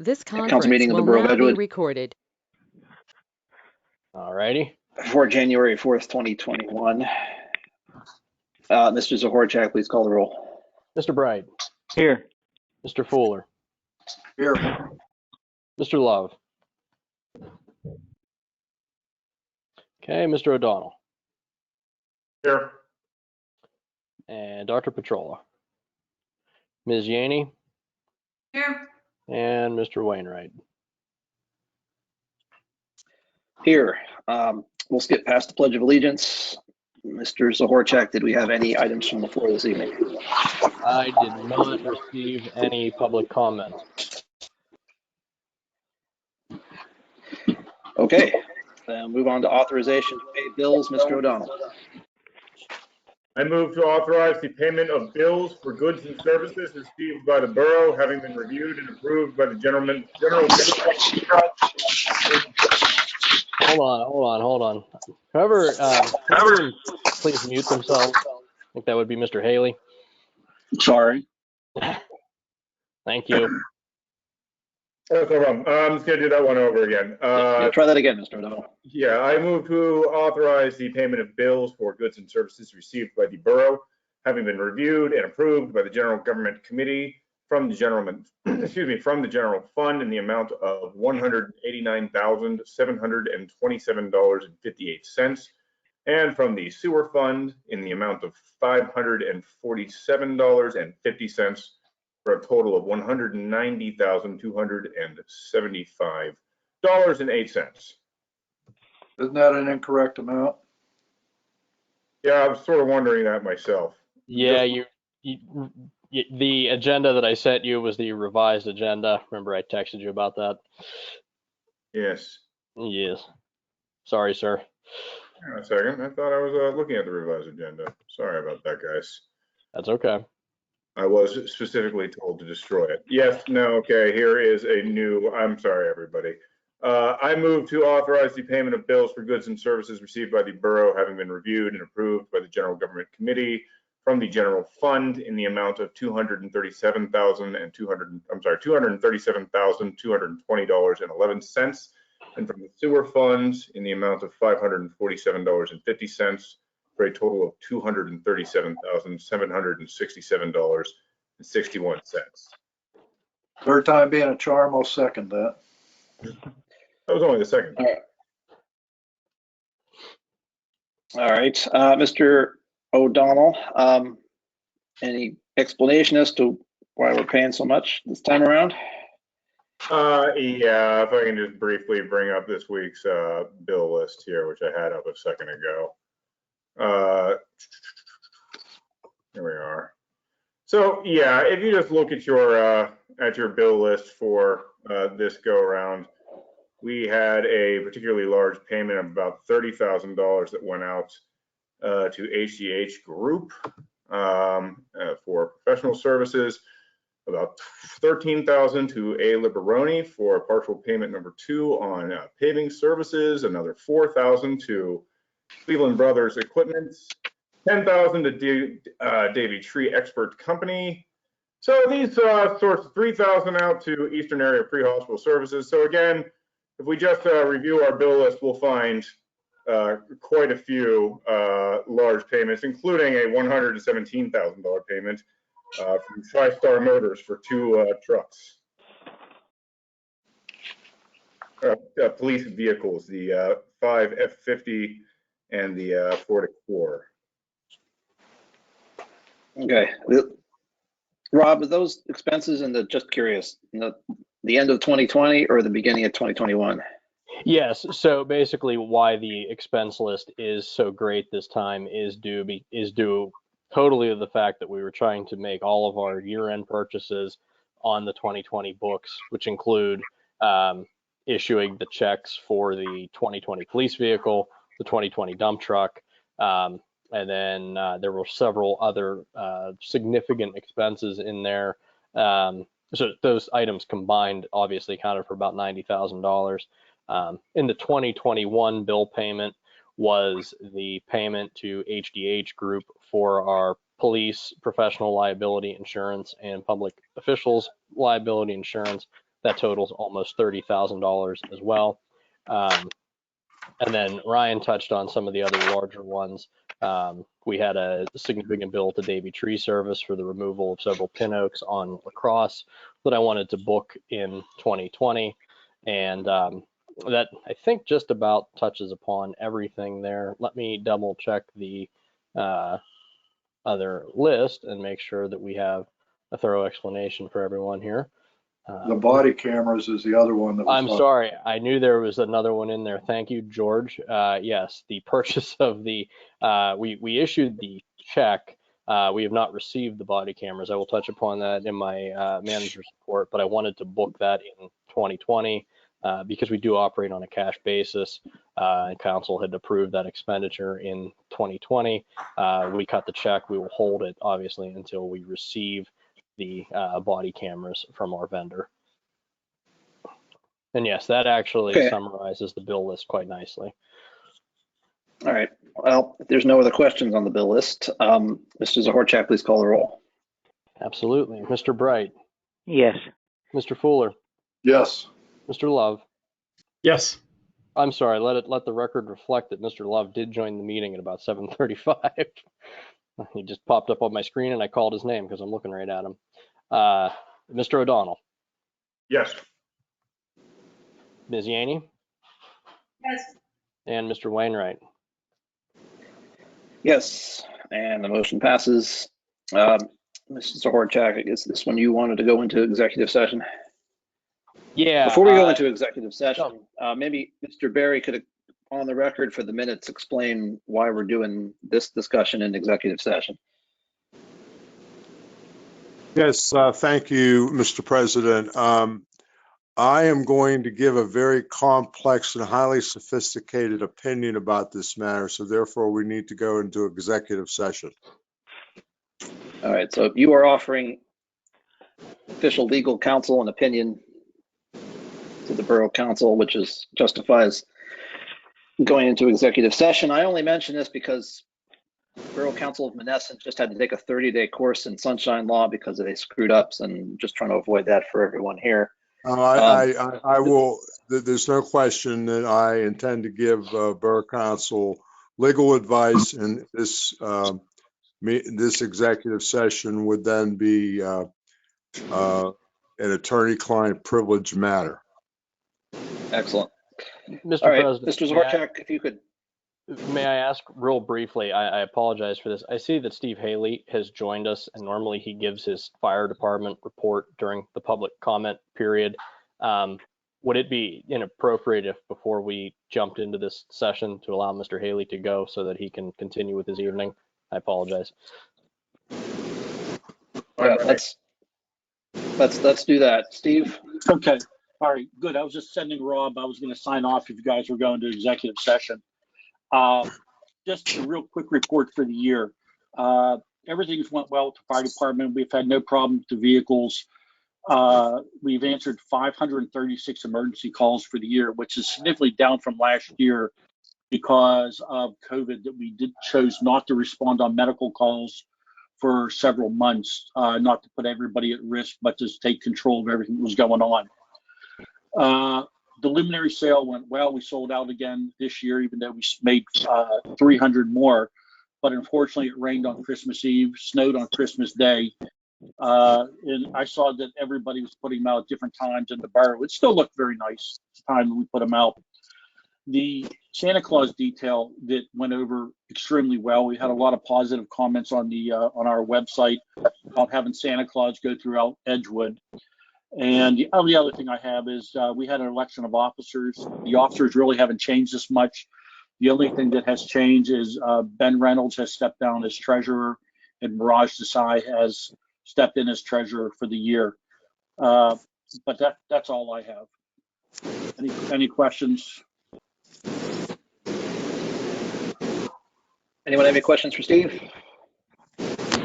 This Council conference meeting of the will Borough of now be Edgewood recorded. All righty. for January 4th, 2021. Mr. Zohorecheck, please call the roll. Mr. Bright. Here. Mr. Fuller. Here. Mr. Love. Okay, Mr. O'Donnell. Here. And Dr. Petrola. Ms. Yaney. Here. And Mr. Wainwright. Here, we'll skip past the Pledge of Allegiance. Mr. Zohorecheck, did we have any items from the floor this evening? I did not receive any public comment. Okay, then move on to authorization to pay bills. Mr. O'Donnell. I move to authorize the payment of bills for goods and services received by the borough, having been reviewed and approved by the general. Hold on. Whoever, please mute themselves. I think that would be Mr. Haley. Sorry. Thank you. That's no problem. I'm just going to do that one over again. Yeah, try that again, Mr. O'Donnell. Yeah, I move to authorize the payment of bills for goods and services received by the borough, having been reviewed and approved by the General Government Committee from the general fund in the amount of $189,727.58, and from the sewer fund in the amount of $547.50, for a total of $190,275.08. Isn't that an incorrect amount? Yeah, I was sort of wondering that myself. Yeah, the agenda that I sent you was the revised agenda. Remember I texted you about that? Yes. Yes. Sorry, sir. Hang on a second. I thought I was looking at the revised agenda. Sorry about that, guys. That's okay. I was specifically told to destroy it. Yes, no, okay, here is a new, I'm sorry, everybody. I move to authorize the payment of bills for goods and services received by the borough, having been reviewed and approved by the General Government Committee from the general fund in the amount of $237,220.11, and from the sewer funds in the amount of $547.50, for a total of $237,767.61. Third time being a charm, I'll second that. That was only the second. All right, Mr. O'Donnell, any explanation as to why we're paying so much this time around? Yeah, if I can just briefly bring up this week's bill list here, which I had up a second ago. Here we are. So yeah, if you just look at your bill list for this go around, we had a particularly large payment of about $30,000 that went out to HDH Group for professional services, about $13,000 to A. Liberoni for partial payment number 2 on paving services, another $4,000 to Cleveland Brothers Equipment, $10,000 to Davy Tree Expert Company. So these sorts of $3,000 out to Eastern Area Pre-Hospital Services. So again, if we just review our bill list, we'll find quite a few large payments, including a $117,000 payment from TriStar Motors for 2 trucks. Police vehicles, the 5 F-50 and the Ford Explorer. Okay, Rob, are those expenses just curious, the end of 2020 or the beginning of 2021? Yes. So basically, why the expense list is so great this time is due totally to the fact that we were trying to make all of our year-end purchases on the 2020 books, which include issuing the checks for the 2020 police vehicle, the 2020 dump truck, and then there were several other significant expenses in there. So those items combined obviously accounted for about $90,000. In the 2021 bill payment was the payment to HDH Group for our police professional liability insurance and public officials liability insurance, That totals almost $30,000 as well. And then Ryan touched on some of the other larger ones. We had a significant bill to Davy Tree Service for the removal of several pin oaks on La Crosse that I wanted to book in 2020. And that, I think, just about touches upon everything there. Let me double check the other list and make sure that we have a thorough explanation for everyone here. The body cameras is the other one that was. I'm sorry, I knew there was another one in there. Thank you, George. Yes, the purchase of the, we issued the check. We have not received the body cameras. I will touch upon that in my manager's report, but I wanted to book that in 2020 because we do operate on a cash basis. And council had approved that expenditure in 2020. We cut the check. We will hold it, obviously, until we receive the body cameras from our vendor. And yes, that actually summarizes the bill list quite nicely. All right. Well, if there's no other questions on the bill list, Mr. Zohorecheck, please call the roll. Absolutely. Mr. Bright. Yes. Mr. Fuller. Yes. Mr. Love. Yes. I'm sorry, let the record reflect that Mr. Love did join the meeting at about 7:35. He just popped up on my screen and I called his name because I'm looking right at him. Mr. O'Donnell. Yes. Ms. Yaney. Yes. And Mr. Wainwright. Yes, and the motion passes. Mr. Zohorecheck, I guess this one you wanted to go into executive session. Yeah. Before we go into executive session, maybe Mr. Berry could, on the record for the minutes, explain why we're doing this discussion in executive session. Yes, thank you, Mr. President. I am going to give a very complex and highly sophisticated opinion about this matter, so therefore we need to go into executive session. All right, so you are offering official legal counsel and opinion to the Borough Council, which justifies going into executive session. I only mention this because Borough Council of Menneson just had to take a 30-day course in sunshine law because they screwed up, and just trying to avoid that for everyone here. I will, there's no question that I intend to give Borough Council legal advice, and this executive session would then be an attorney-client privilege matter. Excellent. Mr. All right, President, Mr. Zohorecheck, if you could. may I ask real briefly, I apologize for this. I see that Steve Haley has joined us, and normally he gives his fire department report during the public comment period. Would it be inappropriate if before we jumped into this session to allow Mr. Haley to go so that he can continue with his evening? I apologize. Yeah, let's do that. Steve? Okay. All right. Good. I was just sending Rob. I was going to sign off if you guys were going to executive session. Just a real quick report for the year. Everything's went well with the fire department. We've had no problem with the vehicles. We've answered 536 emergency calls for the year, which is significantly down from last year because of COVID, that we chose not to respond on medical calls for several months, not to put everybody at risk, but to take control of everything that was going on. The luminary sale went well. We sold out again this year, even though we made 300 more. But unfortunately, it rained on Christmas Eve, snowed on Christmas Day. And I saw that everybody was putting them out at different times in the borough. It still looked very nice at the time that we put them out. The Santa Claus detail that went over extremely well. We had a lot of positive comments on the on our website about having Santa Claus go throughout Edgewood. And the only other thing I have is we had an election of officers. The officers really haven't changed this much. The only thing that has changed is Ben Reynolds has stepped down as treasurer, and Mirage Desai has stepped in as treasurer for the year. But that's all I have. Any questions? Anyone have any questions for Steve?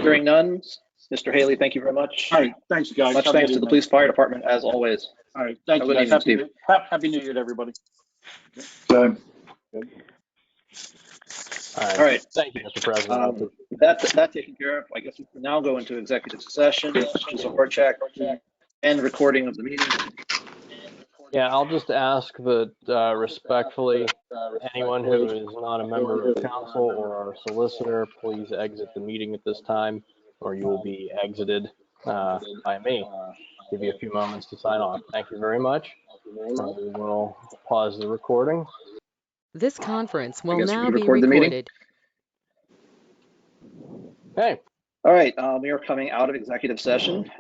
Hearing none. Mr. Haley, thank you very much. All right, thanks, guys. Much thanks to the police fire department, as always. All right, thank you, guys. Happy New Year to everybody. Same. All right. Thank you, Mr. President. That taken care of. I guess we can now go into executive session. Mr. Zohorecheck, and recording of the meeting. Yeah, I'll just ask that respectfully, anyone who is not a member of council or our solicitor, please exit the meeting at this time, or you will be exited by me. Give you a few moments to sign off. Thank you very much. We will pause the recording. This conference I will guess we now can be record the meeting. recorded. Okay. All right, we are coming out of executive session.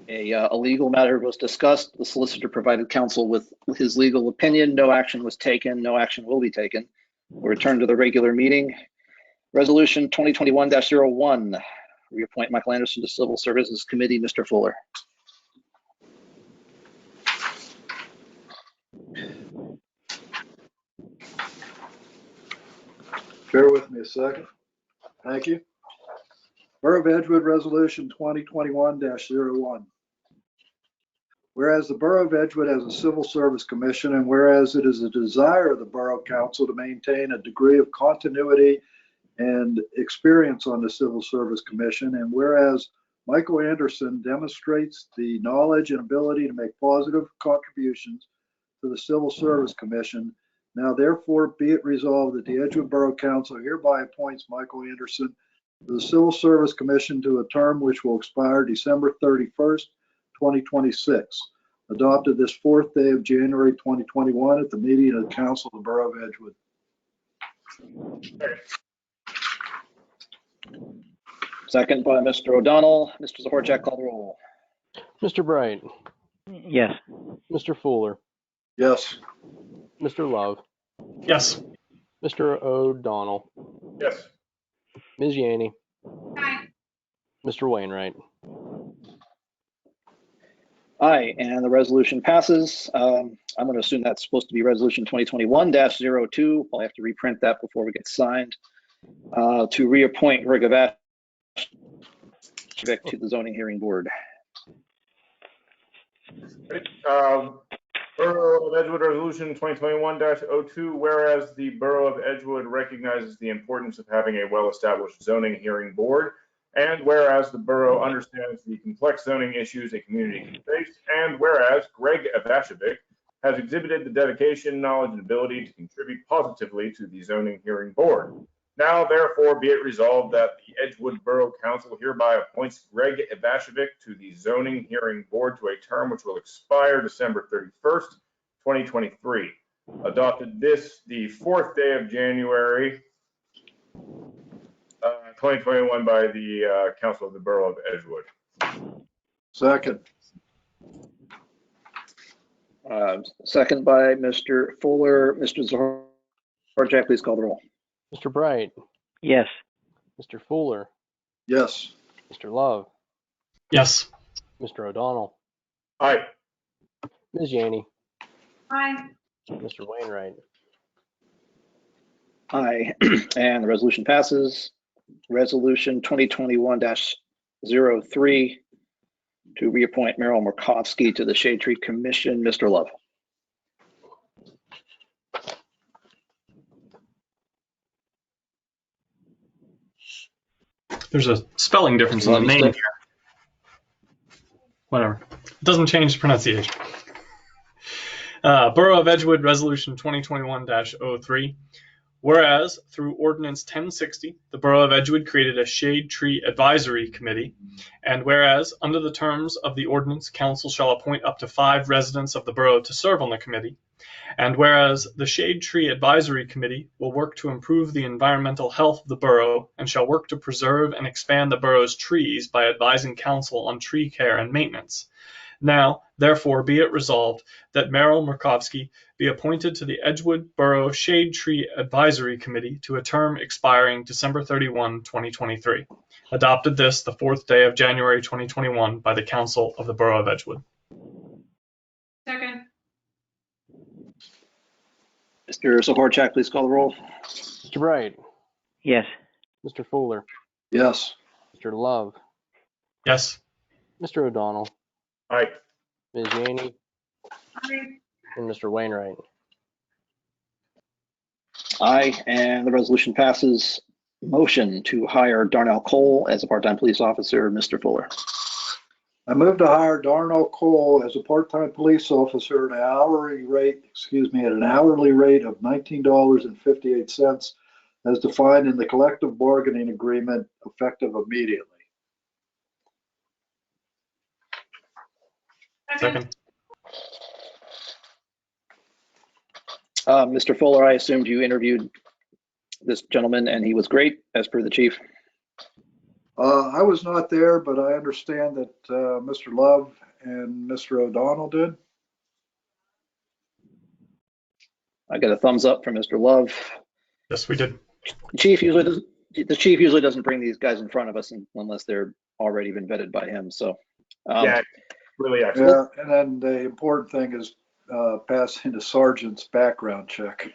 A legal matter was discussed. The solicitor provided counsel with his legal opinion. No action was taken. No action will be taken. We'll return to the regular meeting. Resolution 2021-01. Reappoint Michael Anderson to Civil Services Committee. Mr. Fuller. Bear with me a second. Thank you. Borough of Edgewood Resolution 2021-01. Whereas the Borough of Edgewood has a Civil Service Commission, and whereas it is a desire of the Borough Council to maintain a degree of continuity and experience on the Civil Service Commission, and whereas Michael Anderson demonstrates the knowledge and ability to make positive contributions to the Civil Service Commission, now therefore be it resolved that the Edgewood Borough Council hereby appoints Michael Anderson to the Civil Service Commission to a term which will expire December 31st, 2026, adopted this 4th day of January 2021 at the meeting of the Council of the Borough of Edgewood. Second by Mr. O'Donnell. Mr. Zohorecheck, call the roll. Mr. Bright, Yes. Mr. Fuller, Yes. Mr. Love, Yes. Mr. O'Donnell, Yes. Ms. Yaney, Mr. Wainwright. Aye, and the resolution passes. I'm going to assume that's supposed to be resolution 2021-02. I'll have to reprint that before we get signed. To reappoint Greg Avash to the zoning hearing board. Borough of Edgewood Resolution 2021-02, whereas the Borough of Edgewood recognizes the importance of having a well-established zoning hearing board, and whereas the borough understands the complex zoning issues a community can face, and whereas Greg Avashevic has exhibited the dedication, knowledge, and ability to contribute positively to the zoning hearing board. Now, therefore, be it resolved that the Edgewood Borough Council hereby appoints Greg Avashevic to the zoning hearing board to a term which will expire December 31st, 2023. Adopted this the 4th day of January 2021 by the Council of the Borough of Edgewood. Second. Second by Mr. Fuller. Mr. Zohorecheck, please call the roll. Mr. Bright, Yes. Mr. Fuller, Yes. Mr. Love, Yes. Mr. O'Donnell, Aye. Ms. Yaney, Aye. Mr. Wainwright. Aye, and the resolution passes. Resolution 2021-03 to reappoint Meryl Murkowski to the Shade Tree Commission. Mr. Love. There's a spelling difference in the name here. Whatever. It doesn't change the pronunciation. Borough of Edgewood Resolution 2021-03. Whereas, through Ordinance 1060, the Borough of Edgewood created a Shade Tree Advisory Committee, and whereas, under the terms of the ordinance, council shall appoint up to 5 residents of the borough to serve on the committee, and whereas the Shade Tree Advisory Committee will work to improve the environmental health of the borough and shall work to preserve and expand the borough's trees by advising council on tree care and maintenance. Now, therefore, be it resolved that Meryl Murkowski be appointed to the Edgewood Borough Shade Tree Advisory Committee to a term expiring December 31, 2023. Adopted this the 4th day of January 2021 by the Council of the Borough of Edgewood. Second. Mr. Zohorecheck, please call the roll. Mr. Bright, Yes. Mr. Fuller, Yes. Mr. Love, Yes. Mr. O'Donnell, Aye. Ms. Yaney, Aye. and Mr. Wainwright. Aye, and the resolution passes. Motion to hire Darnell Cole as a part-time police officer. Mr. Fuller. I move to hire Darnell Cole as a part-time police officer at an hourly rate, of $19.58 as defined in the collective bargaining agreement effective immediately. Second. Mr. Fuller, I assumed you interviewed this gentleman and he was great, as per the chief. I was not there, but I understand that Mr. Love and Mr. O'Donnell did. I got a thumbs up from Mr. Love. Yes, we did. The chief usually doesn't bring these guys in front of us unless they're already been vetted by him. So, Yeah, really excellent. Yeah, and then the important thing is passing the sergeant's background check.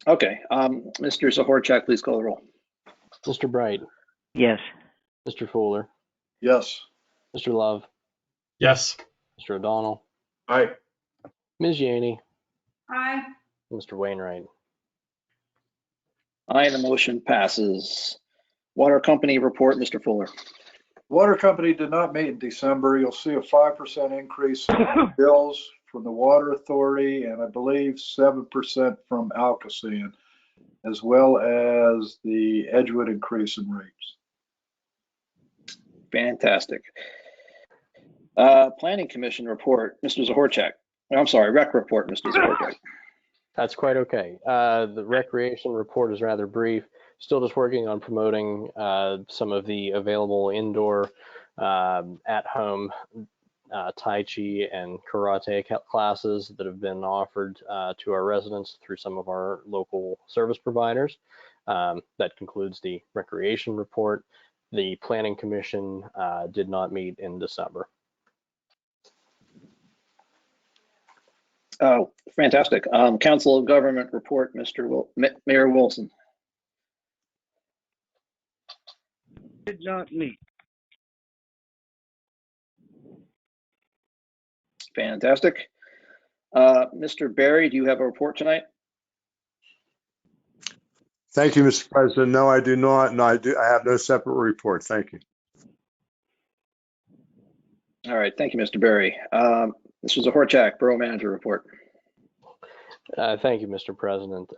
okay. Mr. Zohorecheck, please call the roll. Mr. Bright, Yes. Mr. Fuller, Yes. Mr. Love, Yes. Mr. O'Donnell, Aye. Ms. Yaney, Aye. Mr. Wainwright. Aye, the motion passes. Water company report, Mr. Fuller. Water company did not meet in December. You'll see a 5% increase in bills from the Water Authority and I believe 7% from Alcosan, as well as the Edgewood increase in rates. Fantastic. Planning Commission report, Mr. Zohorecheck. I'm sorry, rec report, Mr. Zohorecheck. That's quite okay. The recreation report is rather brief. Still just working on promoting some of the available indoor at-home Tai Chi and karate classes that have been offered to our residents through some of our local service providers. That concludes the recreation report. The Planning Commission did not meet in December. Oh, fantastic. Council of Government report, Mayor Wilson. Did not meet. Fantastic. Mr. Barry, do you have a report tonight? Thank you, Mr. President. No, I do not. And I have no separate report. Thank you. All right, thank you, Mr. Barry. This was a Zohorecheck, Borough Manager report. Thank you, Mr. President.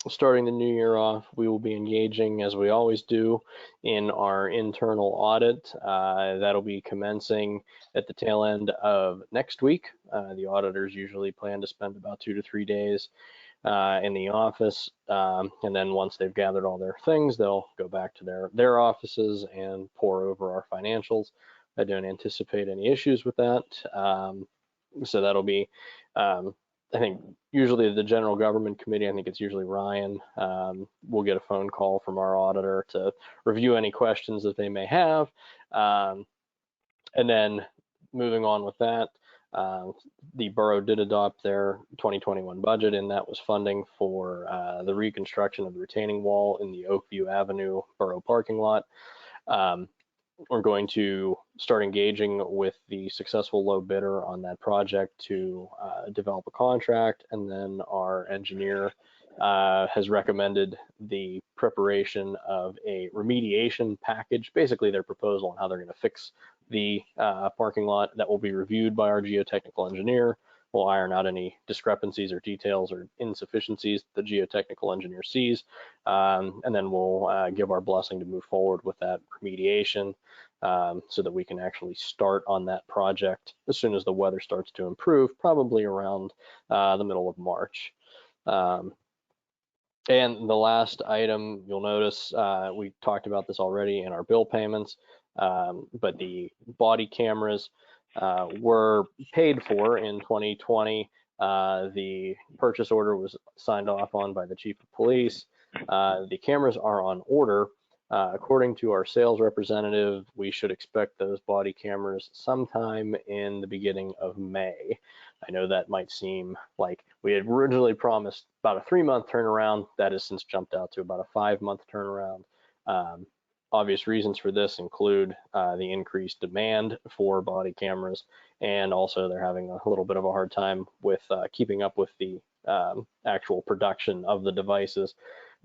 Starting the new year off, we will be engaging, as we always do, in our internal audit. That'll be commencing at the tail end of next week. The auditors usually plan to spend about 2 to 3 days in the office, and then once they've gathered all their things, they'll go back to their offices and pour over our financials. I don't anticipate any issues with that. So that'll be I think usually the General Government Committee, I think it's usually Ryan, will get a phone call from our auditor to review any questions that they may have. And then moving on with that, the borough did adopt their 2021 budget, and that was funding for the reconstruction of the retaining wall in the Oakview Avenue borough parking lot. We're going to start engaging with the successful low bidder on that project to develop a contract, and then our engineer has recommended the preparation of a remediation package, basically their proposal on how they're going to fix the parking lot. That will be reviewed by our geotechnical engineer. We'll iron out any discrepancies or details or insufficiencies the geotechnical engineer sees, and then we'll give our blessing to move forward with that remediation so that we can actually start on that project as soon as the weather starts to improve, probably around the middle of March. And the last item, you'll notice, we talked about this already in our bill payments, but the body cameras were paid for in 2020. The purchase order was signed off on by the chief of police. The cameras are on order. According to our sales representative, we should expect those body cameras sometime in the beginning of May. I know that might seem like we had originally promised about a 3-month turnaround. That has since jumped out to about a 5-month turnaround. Obvious reasons for this include the increased demand for body cameras, and also they're having a little bit of a hard time with keeping up with the actual production of the devices.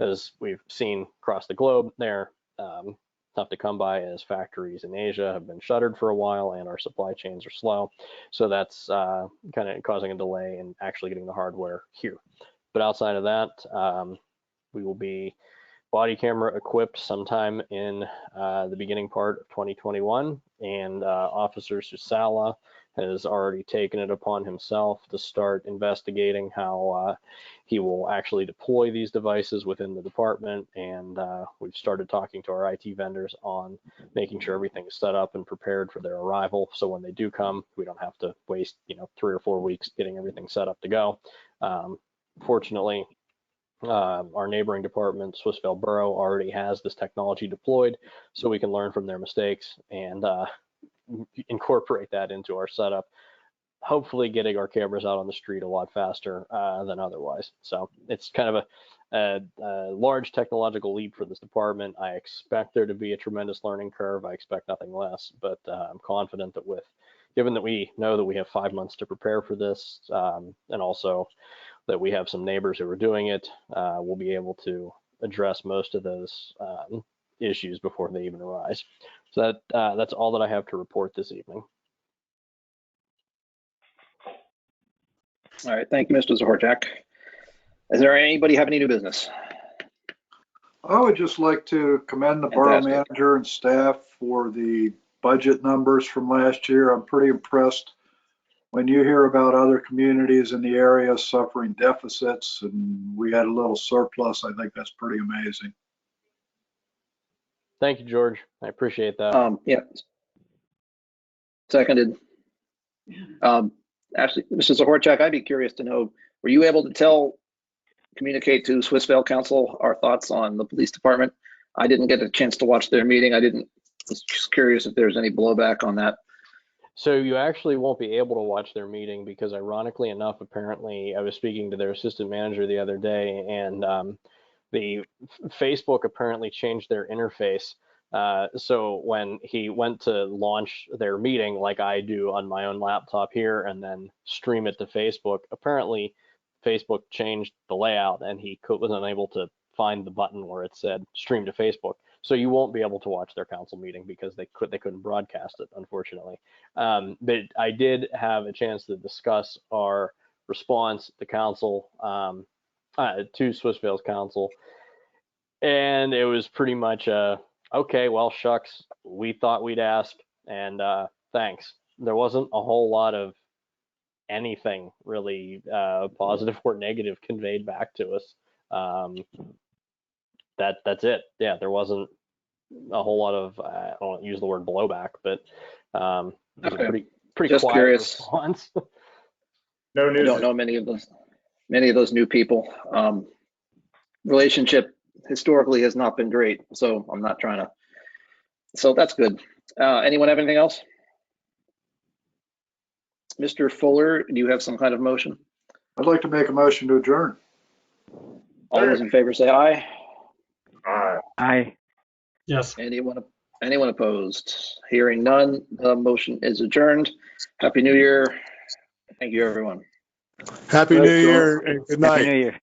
As we've seen across the globe, they're tough to come by, as factories in Asia have been shuttered for a while and our supply chains are slow. So that's kind of causing a delay in actually getting the hardware here. But outside of that, we will be body camera equipped sometime in the beginning part of 2021, and Officer Susala has already taken it upon himself to start investigating how he will actually deploy these devices within the department, and we've started talking to our IT vendors on making sure everything is set up and prepared for their arrival, so when they do come, we don't have to waste 3 or 4 weeks getting everything set up to go. Fortunately, our neighboring department, Edgewood Borough, already has this technology deployed, so we can learn from their mistakes and incorporate that into our setup, hopefully getting our cameras out on the street a lot faster than otherwise. So it's kind of a large technological leap for this department. I expect there to be a tremendous learning curve. I expect nothing less, but I'm confident that given that we know that we have 5 months to prepare for this, and also that we have some neighbors who are doing it, we'll be able to address most of those issues before they even arise. So that's all that I have to report this evening. All right, thank you, Mr. Zohorecheck. Is there anybody have any new business? I would just like to commend the borough Fantastic. manager and staff for the budget numbers from last year. I'm pretty impressed when you hear about other communities in the area suffering deficits and we had a little surplus. I think that's pretty amazing. Thank you, George. I appreciate that. Yeah. Seconded. Actually, Mr. Zohorecheck, I'd be curious to know, were you able to communicate to Swissvale Council our thoughts on the police department? I didn't get a chance to watch their meeting. Was just curious if there's any blowback on that. So you actually won't be able to watch their meeting because, ironically enough, apparently I was speaking to their assistant manager the other day, and the Facebook apparently changed their interface. So when he went to launch their meeting, like I do on my own laptop here, and then stream it to Facebook, apparently Facebook changed the layout and he was unable to find the button where it said stream to Facebook. So you won't be able to watch their council meeting because they couldn't broadcast it, unfortunately. But I did have a chance to discuss our response to council, to Swissvale's council, and it was pretty much okay, well, shucks, we thought we'd ask, and thanks. There wasn't a whole lot of anything really positive or negative conveyed back to us. That's it. Yeah, there wasn't a whole lot of, I don't use the word blowback, but it was a pretty Just quiet curious. response. No I news. don't know many of those new people. Relationship historically has not been great, so I'm not trying to. So that's good. Anyone have anything else? Mr. Fuller, do you have some kind of motion? I'd like to make a motion to adjourn. All those in favor say aye. Aye. Aye. Yes. Anyone opposed? Hearing none, the motion is adjourned. Happy New Year. Thank you, everyone. Happy New Year and good night. Happy New Year.